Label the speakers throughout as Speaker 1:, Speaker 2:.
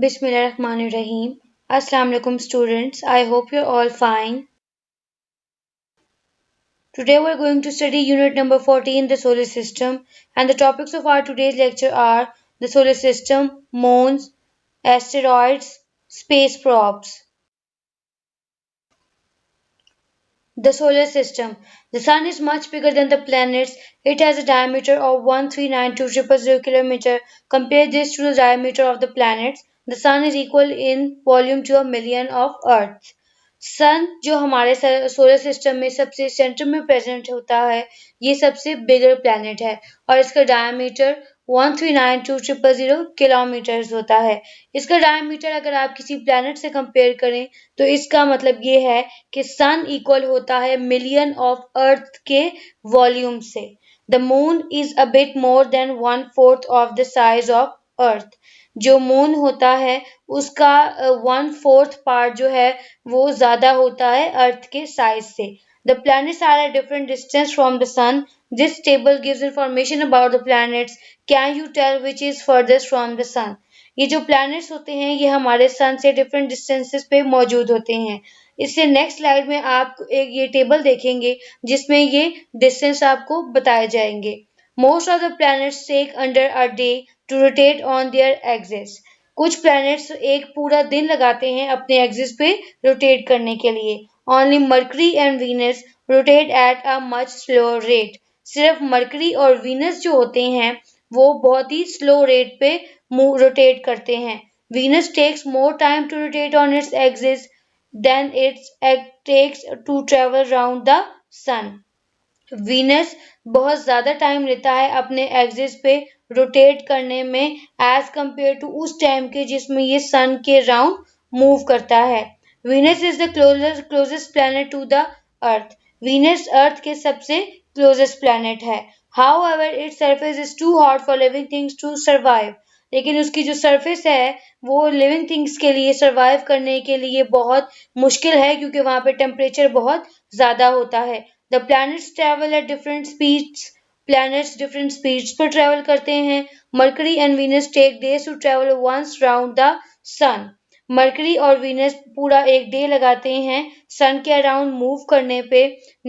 Speaker 1: Bismillahirrahmanirrahim. Assalamu alaikum students. I hope you're all fine. Today we're going to study unit number 14, the solar system, and the topics of our today's lecture are the solar system, moons, asteroids, space probes. The solar system. The sun is much bigger than the planets. It has a diameter of 1392000 kilometer. Compare this to the diameter of the planets. The sun is equal in volume to a million of Earths. सन जो हमारे solar system में सबसे centre में present होता है, ये सबसे बिगर planet है और इसका डायमीटर 1392000 किलोमीटर्स होता है। इसका डायमीटर अगर आप किसी प्लैनेट से कंपेयर करें तो इसका मतलब ये है कि सन इक्वल होता है मिलियन ऑफ अर्थ के वॉल्यूम से। The moon is a bit more than 1/4 of the size of earth. जो मून होता है उसका 1/4 पार्ट जो है वो ज्यादा होता है अर्थ के साइज से। The planets are at different distance from the sun. This table gives information about the planets. Can you tell which is furthest from the sun? ये जो planets होते हैं ये हमारे सन से different distances पे मौजूद होते हैं। इससे नेक्स्ट स्लाइड में आप एक ये टेबल देखेंगे जिसमें ये डिस्टेंस आपको बताए जाएंगे। Most of the planets take under a day to rotate on their axis. कुछ प्लैनेट्स एक पूरा दिन लगाते हैं अपने एक्सिस पे रोटेट करने के लिए। Only Mercury and Venus rotate at a much slow rate. सिर्फ मर्करी और वीनस जो होते हैं वो बहुत ही स्लो रेट पे रोटेट करते हैं। Venus takes more time to rotate on its axis than its takes to travel round the sun. Venus बहुत ज्यादा टाइम लेता है अपने एक्सिस पे रोटेट करने में एज कंपेयर टू उस टाइम के जिसमें ये सन के राउंड मूव करता है। Venus is the closest planet to the earth. Venus earth के सबसे क्लोजेस्ट प्लैनेट है। However its surface is too hot for living things to survive. लेकिन उसकी जो सरफेस है वो लिविंग थिंग्स के लिए सर्वाइव करने के लिए बहुत मुश्किल है क्योंकि वहां पे टेम्परेचर बहुत ज्यादा होता है। The planets travel at different speeds. Planets different speeds पर travel करते हैं। Mercury and Venus take days to travel once round the sun. Mercury और Venus पूरा एक डे लगाते हैं सन के अराउंड मूव करने पे।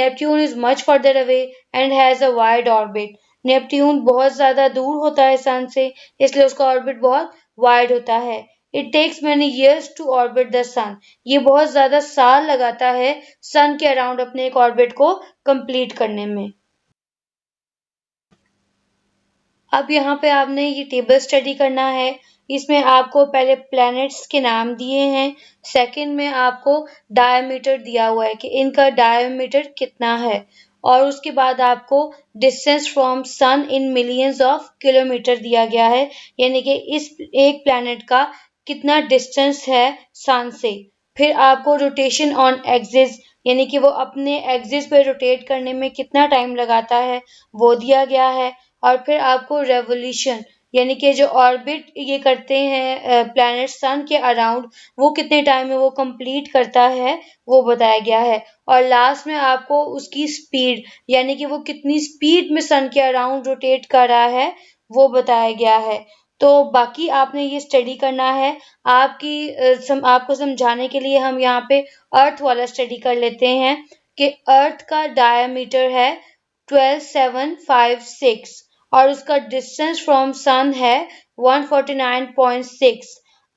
Speaker 1: Neptune is much further away and has a wide orbit. Neptune बहुत ज्यादा दूर होता है सन से इसलिए उसका ऑर्बिट बहुत वाइड होता है। It takes many years to orbit the sun. ये बहुत ज्यादा साल लगाता है सन के अराउंड अपने एक ऑर्बिट को कंप्लीट करने में। अब यहाँ पे आपने ये टेबल स्टडी करना है। इसमें आपको पहले प्लैनेट्स के नाम दिए हैं, सेकंड में आपको डायमीटर दिया हुआ है कि इनका डायमीटर कितना है और उसके बाद आपको distance from sun in millions of kilometre दिया गया है, यानी कि इस एक प्लैनेट का कितना डिस्टेंस है सन से। फिर आपको रोटेशन ऑन एक्सिस यानी कि वो अपने एक्सिस पे रोटेट करने में कितना टाइम लगाता है वो दिया गया है। और फिर आपको रेवोल्यूशन यानी कि जो ऑर्बिट ये करते हैं प्लैनेट सन के अराउंड वो कितने टाइम में वो कंप्लीट करता है वो बताया गया है। और लास्ट में आपको उसकी स्पीड यानी कि वो कितनी स्पीड में सन के अराउंड रोटेट कर रहा है वो बताया गया है। तो बाकी आपने ये स्टडी करना है। आपको समझाने के लिए हम यहाँ पे अर्थ वाला स्टडी कर लेते हैं कि अर्थ का डायमीटर है 12756 और उसका डिस्टेंस फ्रॉम सन है 149.6।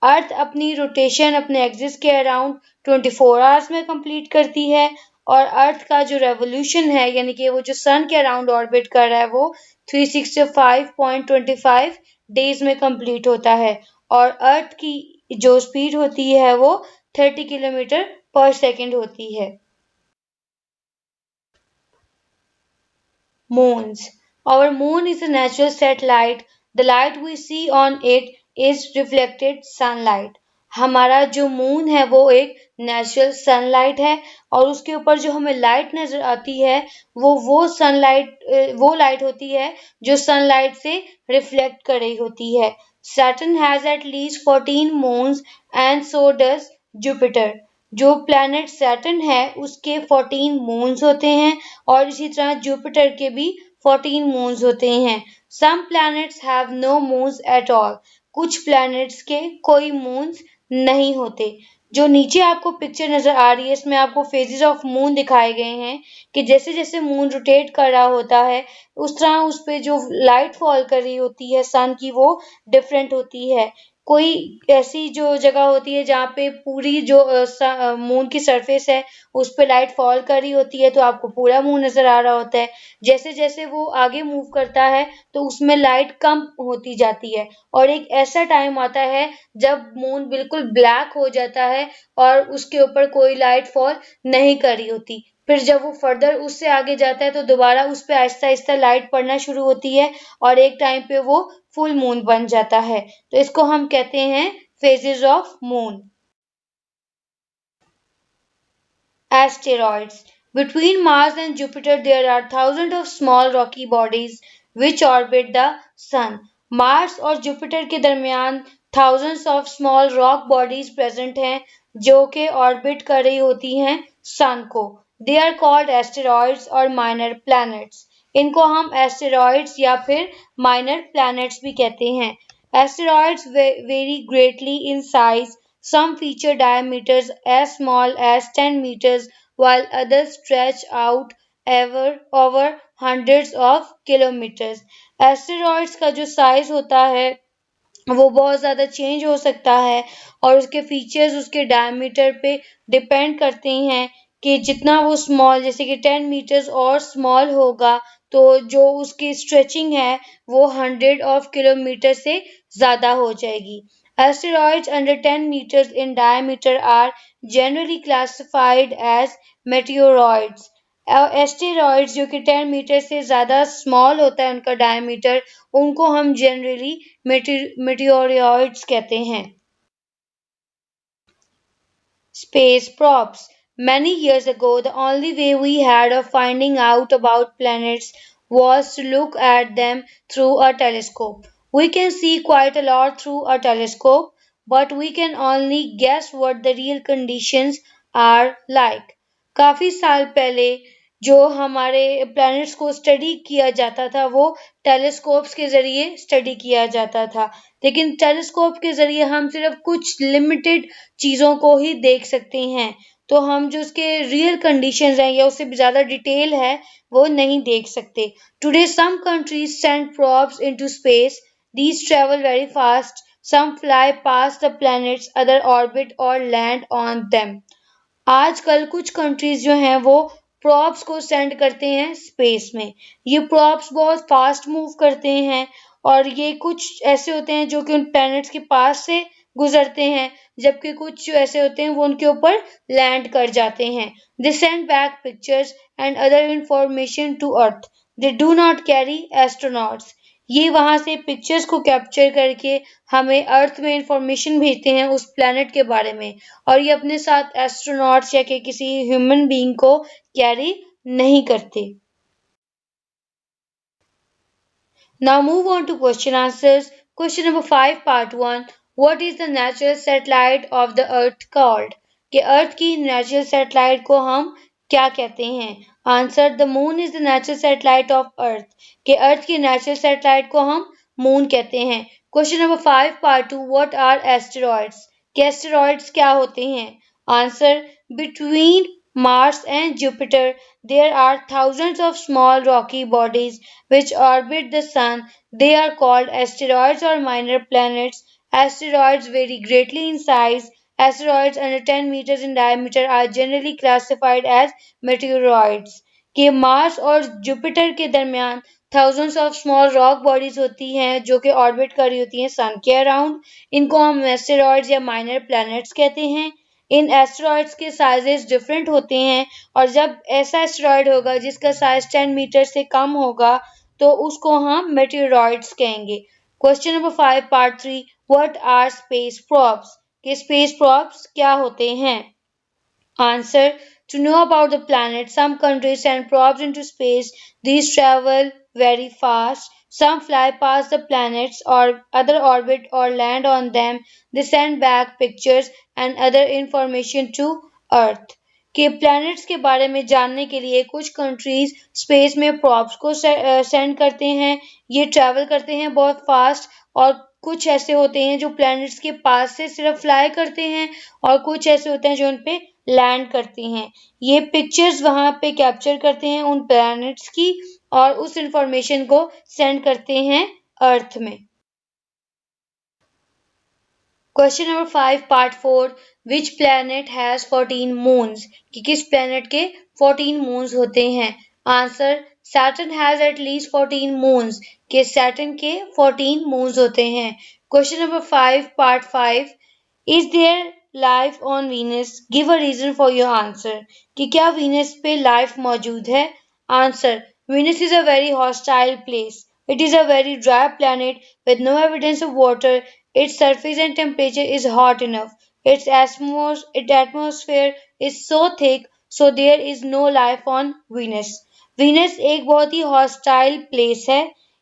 Speaker 1: अर्थ अपनी रोटेशन अपने एक्सिस के अराउंड 24 आवर्स में कंप्लीट करती है और अर्थ का जो रेवोल्यूशन है यानी कि वो जो सन के अराउंड ऑर्बिट कर रहा है वो 365.25 डेज में कंप्लीट होता है और अर्थ की जो स्पीड होती है वो 30 किलोमीटर पर सेकेंड होती है। Moons. Our moon is a natural satellite. The light we see on it is reflected sunlight. हमारा जो मून है वो एक नेचुरल सनलाइट है और उसके ऊपर जो हमें लाइट नजर आती है वो लाइट होती है जो सनलाइट से रिफ्लेक्ट कर रही होती है। Saturn has at least 14 moons and so does Jupiter. जो प्लैनेट सैटर्न है उसके 14 मून्स होते हैं और इसी तरह जुपिटर के भी 14 मून्स होते हैं। Some planets have no moons at all. कुछ प्लैनेट्स के कोई मून्स नहीं होते। जो नीचे आपको पिक्चर नजर आ रही है इसमें आपको फेजेस ऑफ मून दिखाए गए हैं कि जैसे जैसे मून रोटेट कर रहा होता है उस तरह उस पे जो लाइट फॉल कर रही होती है सन की वो डिफरेंट होती है। कोई ऐसी जो जगह होती है जहाँ पे पूरी जो मून की सरफेस है उस पे लाइट फॉल कर रही होती है तो आपको पूरा मून नजर आ रहा होता है। जैसे जैसे वो आगे मूव करता है तो उसमें लाइट कम होती जाती है और एक ऐसा टाइम आता है जब मून बिल्कुल ब्लैक हो जाता है और उसके ऊपर कोई लाइट फॉल नहीं कर रही होती। फिर जब वो फर्दर उससे आगे जाता है तो दोबारा उस पे आहिस्ता आहिस्ता लाइट पड़ना शुरू होती है और एक टाइम पे वो फुल मून बन जाता है। तो इसको हम कहते हैं phases of moon. Asteroids. Between Mars and Jupiter, there are thousands of small rocky bodies which orbit the Sun. Mars और Jupiter के दरमियान thousands of small rock bodies present हैं जो कि orbit कर रही होती हैं Sun को. They are called asteroids और minor planets. इनको हम asteroids या फिर minor planets भी कहते हैं. Asteroids vary greatly in size. Some feature diameters as small as 10 meters, while others stretch out over hundreds of kilometers. Asteroids का जो size होता है वो बहुत ज़्यादा चेंज हो सकता है और उसके फीचर्स उसके डायमीटर पे डिपेंड करते हैं कि जितना वो स्मॉल जैसे कि 10 मीटर्स और स्मॉल होगा तो जो उसकी स्ट्रेचिंग है वो 100 किलोमीटर से ज़्यादा हो जाएगी। Asteroids under 10 meters in diameter are generally classified as meteoroids. Asteroids जो कि 10 मीटर से ज़्यादा स्मॉल होता है उनका डायमीटर उनको हम जनरली meteoroids कहते हैं। Space props. Many years ago, the only way we had of finding out about planets was to look at them through a telescope. We can see quite a lot through a telescope, but we can only guess what the real conditions are like. काफी साल पहले जो हमारे planets को study किया जाता था वो टेलीस्कोप्स के जरिए स्टडी किया जाता था लेकिन टेलीस्कोप के जरिए हम सिर्फ कुछ लिमिटेड चीज़ों को ही देख सकते हैं तो हम जो उसके रियल कंडीशंस हैं या उससे भी ज़्यादा डिटेल है वो नहीं देख सकते। Today some countries send probes into space these travel very fast some fly past the planets other orbit और लैंड ऑन देम। आजकल कुछ कंट्रीज जो हैं वो प्रॉप्स को सेंड करते हैं स्पेस में। ये प्रॉप्स बहुत फास्ट मूव करते हैं और ये कुछ ऐसे होते हैं जो कि उन प्लैनेट्स के पास से गुजरते हैं जबकि कुछ जो ऐसे होते हैं वो उनके ऊपर लैंड कर जाते हैं। They send back pictures and other information to earth. They do not carry astronauts. ये वहां से पिक्चर्स को कैप्चर करके हमें अर्थ में इंफॉर्मेशन भेजते हैं उस प्लैनेट के बारे में और ये अपने साथ एस्ट्रोनॉट्स या कि किसी ह्यूमन बीइंग को कैरी नहीं करते। Now move on to question answers. Question number 5 part 1. What is the natural satellite of the earth called? कि अर्थ की नेचुरल सैटेलाइट को हम क्या कहते हैं? Answer the moon is the natural satellite of earth. कि अर्थ की नेचुरल सैटेलाइट को हम मून कहते हैं। Question number 5 part 2. What are asteroids? कि एस्टेरॉइड्स क्या होते हैं? Answer between Mars and Jupiter, there are thousands of small rocky bodies which orbit the Sun. They are called asteroids or minor planets. Asteroids vary greatly in size. Asteroids under 10 meters in diameter are generally classified as meteoroids. कि Mars और Jupiter के दरमियान thousands of small rock bodies होती हैं जो कि orbit कर रही होती हैं सन के अराउंड। इनको हम एस्टेरॉइड्स या माइनर प्लैनेट्स कहते हैं। इन एस्टेरॉइड्स के साइजेस डिफरेंट होते हैं और जब ऐसा एस्टेरॉइड होगा जिसका साइज 10 मीटर से कम होगा तो उसको हम मेटेoroids कहेंगे। Question number 5 part 3. What are space probes? कि स्पेस प्रॉप्स क्या होते हैं? Answer. To know about the planet, some countries send probes into space. These travel very fast. Some fly past the planets or other orbit or land on them. They send back pictures and other information to Earth. कि planets के बारे में जानने के लिए कुछ countries space में props को सेंड करते हैं। ये ट्रैवल करते हैं बहुत फास्ट और कुछ ऐसे होते हैं जो प्लैनेट्स के पास से सिर्फ फ्लाई करते हैं और कुछ ऐसे होते हैं जो उन पे लैंड करते हैं। ये पिक्चर्स वहां पे कैप्चर करते हैं उन प्लैनेट्स की और उस इंफॉर्मेशन को सेंड करते हैं अर्थ में। Question number 5 part 4 which planet has 14 moons कि किस प्लैनेट के 14 मून्स होते हैं। Answer Saturn has at least 14 moons कि सैटर्न के 14 मून्स होते हैं। Question number 5 part 5 is there life on Venus give a reason for your answer कि क्या वीनस पे लाइफ मौजूद है। Answer Venus is a very hostile place, it is a very dry planet with no evidence of water. Its surface and temperature is hot enough. Its atmosphere is so thick, so there is no life on Venus. Venus एक बहुत ही hostile place है।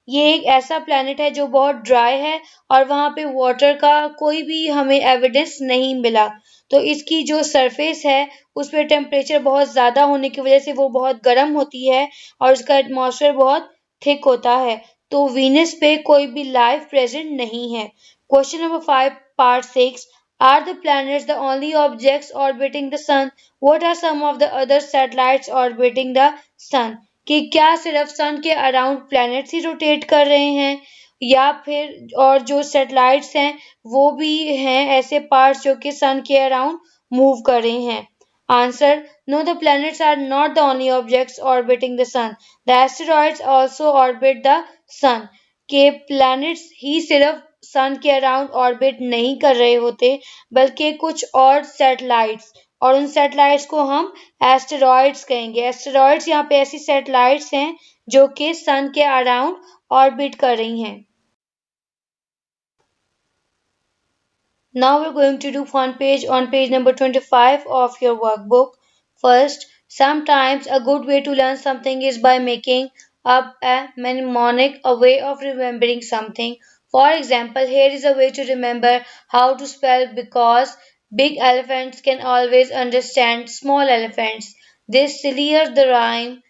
Speaker 1: ये एक ऐसा planet है जो बहुत dry है और वहाँ पे water का कोई भी हमें evidence नहीं मिला। तो इसकी जो surface है उस पर temperature बहुत ज़्यादा होने की वजह से वो बहुत गर्म होती है और उसका atmosphere बहुत थिक होता है। तो वीनस पे कोई भी लाइफ प्रेजेंट नहीं है। Question number 5 part 6 are the planets the only objects orbiting the sun what are some of the other satellites orbiting the sun कि क्या सिर्फ सन के अराउंड प्लैनेट्स ही रोटेट कर रहे हैं या फिर और जो सैटेलाइट्स हैं वो भी हैं ऐसे पार्ट्स जो कि सन के अराउंड मूव कर रहे हैं। Answer no, the planets are not the only objects orbiting the sun. The asteroids also orbit the sun. के planets ही सिर्फ sun के अराउंड ऑर्बिट नहीं कर रहे होते बल्कि कुछ और सैटेलाइट्स और उन सैटेलाइट्स को हम एस्टेरॉइड्स कहेंगे। एस्टेरॉइड्स यहाँ पे ऐसी सैटेलाइट्स हैं जो कि सन के अराउंड ऑर्बिट कर रही हैं। Now we're going to do fun page on page number 25 of your workbook. First, sometimes a good way to learn something is by making up a mnemonic, a way of remembering something. For example, here is a way to remember how to spell because big elephants can always understand small elephants. The sillier the rhyme,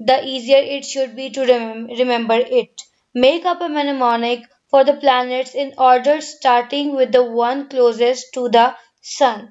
Speaker 1: the easier it should be to remember it. Make up a mnemonic for the planets in order starting with the one closest to the sun.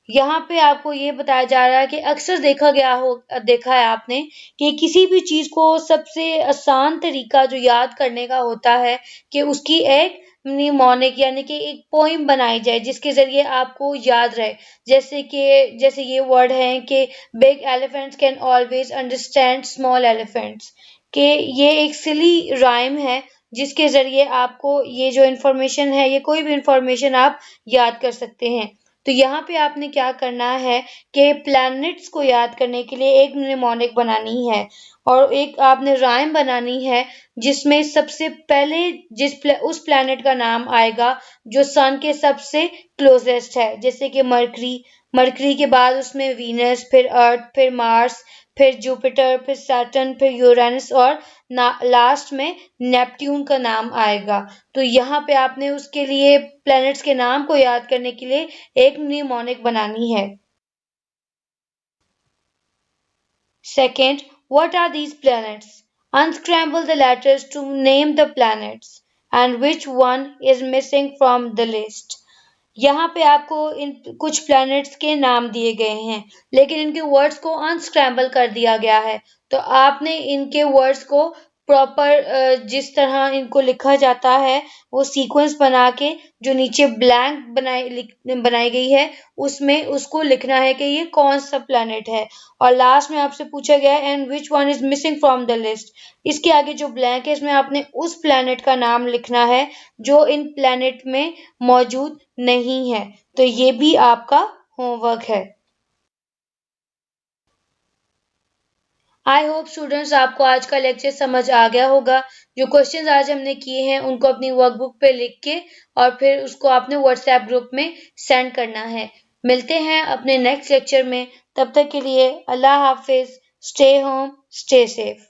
Speaker 1: यहाँ पे आपको ये बताया जा रहा है कि अक्सर देखा है आपने कि किसी भी चीज को सबसे आसान तरीका जो याद करने का होता है कि उसकी एक निमोनिक यानी कि एक पोइम बनाई जाए जिसके जरिए आपको याद रहे। जैसे ये वर्ड है कि big elephants can always understand small elephants कि ये एक सिली राइम है जिसके जरिए आपको ये जो इन्फॉर्मेशन है ये कोई भी इन्फॉर्मेशन आप याद कर सकते हैं। तो यहाँ पे आपने क्या करना है कि प्लैनेट्स को याद करने के लिए एक निमोनिक बनानी है और एक आपने राइम बनानी है जिसमें सबसे पहले उस प्लैनेट का नाम आएगा जो सन के सबसे क्लोजेस्ट है जैसे कि मरकरी के बाद उसमें वीनस फिर अर्थ फिर मार्स फिर जुपिटर फिर सैटर्न फिर यूरेनस और लास्ट में नेपट्यून का नाम आएगा। तो यहाँ पे आपने उसके लिए प्लैनेट्स के नाम को याद करने के लिए एक निमोनिक बनानी है। Second, what are these planets? Unscramble the letters to name the planets and which one is missing from the list. यहाँ पे आपको इन कुछ प्लैनेट्स के नाम दिए गए हैं लेकिन इनके वर्ड्स को अनस्क्रैम्बल कर दिया गया है। तो आपने इनके वर्ड्स को प्रॉपर जिस तरह इनको लिखा जाता है वो सीक्वेंस बना के जो नीचे ब्लैंक बनाई गई है उसमें उसको लिखना है कि ये कौन सा प्लैनेट है और लास्ट में आपसे पूछा गया है and which one is missing from the list. इसके आगे जो ब्लैंक है इसमें आपने उस प्लैनेट का नाम लिखना है जो इन प्लैनेट में मौजूद नहीं है। तो ये भी आपका होमवर्क है। आई होप स्टूडेंट्स आपको आज का लेक्चर समझ आ गया होगा। जो क्वेश्चंस आज हमने किए हैं उनको अपनी वर्कबुक पे लिख के और फिर उसको आपने व्हाट्सएप ग्रुप में सेंड करना है। मिलते हैं अपने नेक्स्ट लेक्चर में, तब तक के लिए अल्लाह हाफिज। Stay home, stay safe.